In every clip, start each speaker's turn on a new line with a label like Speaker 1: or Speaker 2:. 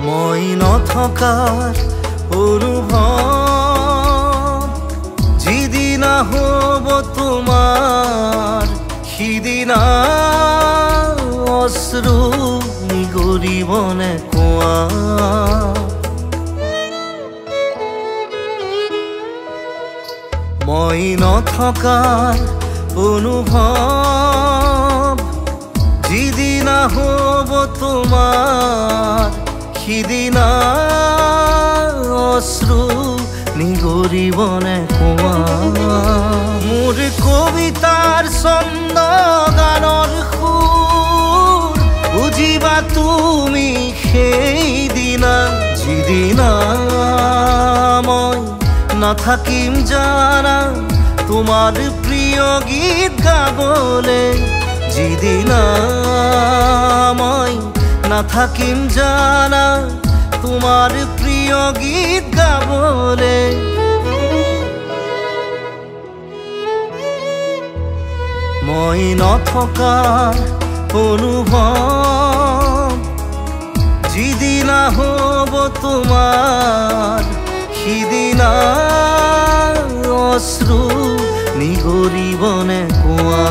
Speaker 1: মই নথকাৰ অনুভৱ যিদিনা হ'ব তোমাৰ সিদিনা অশ্ৰু নিগৰিবনে কোৱা মই নথকাৰ অনুভৱ যিদিনা হ'ব তোমাৰ সিদিনা অশ্ৰু নিগৰিবনে কোৱা মোৰ কবিতাৰ ছন্দ গানৰ সুৰ বুজিবা তুমি সেইদিনা যিদিনা মই নাথাকিম জানা তোমাৰ প্ৰিয় গীত গাবলে যিদিনা মই নাথাকিম জানা তোমাৰ প্ৰিয় গীত গাবলে মই নথকাৰ অনুভৱ যিদিনা হ'ব তোমাৰ সিদিনা অশ্ৰু নিগৰিবনে কোৱা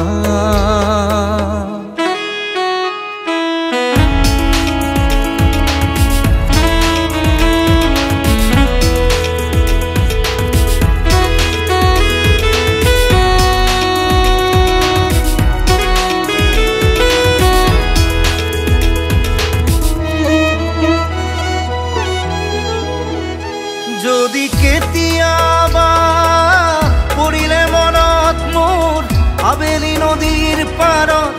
Speaker 1: যদি কেতিয়াবা পৰিলে মনত মোৰ আবেলি নদীৰ পাৰত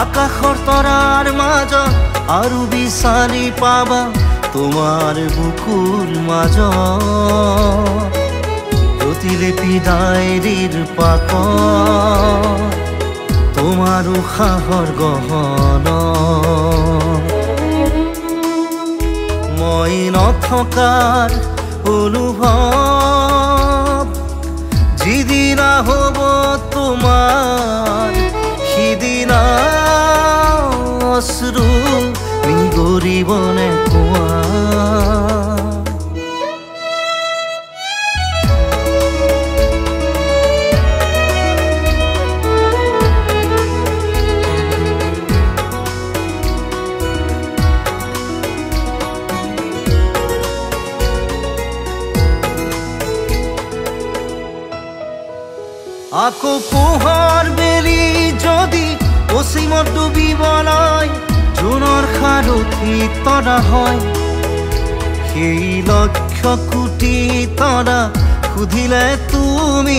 Speaker 1: আকাশৰ তৰাৰ মাজত আৰু বিচাৰি পাবা তোমাৰ বুকুৰ মাজত প্ৰতিলিপি ডায়েৰীৰ পাকত তোমাৰ উশাহৰ গহনা মই নথকাৰ অনুভৱ যিদিনা হ'ব তোমাৰ সিদিনা অশ্ৰু নিগৰিবনে কোৱা আকৌ পোহৰ বেলি যদি অসীমত ডুবিবলৈ জোনৰ সাৰথি তৰা হয় সেই লক্ষ কোটি তৰা সুধিলে তুমি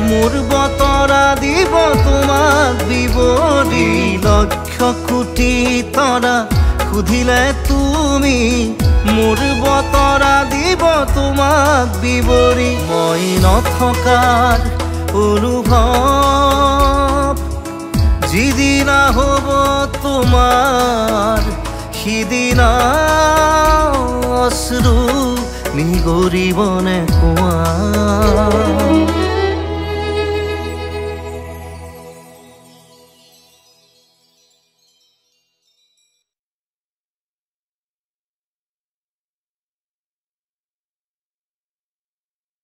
Speaker 1: মোৰ বতৰা দিব তোমাক বিৱৰি লক্ষ কোটি তৰা সুধিলে তুমি মোৰ বতৰা দিব তোমাক বিৱৰি মই নথকাৰ অনুভৱ যিদিনা হ'ব তোমাৰ সিদিনা অশ্ৰু নিগৰিবনে কোৱা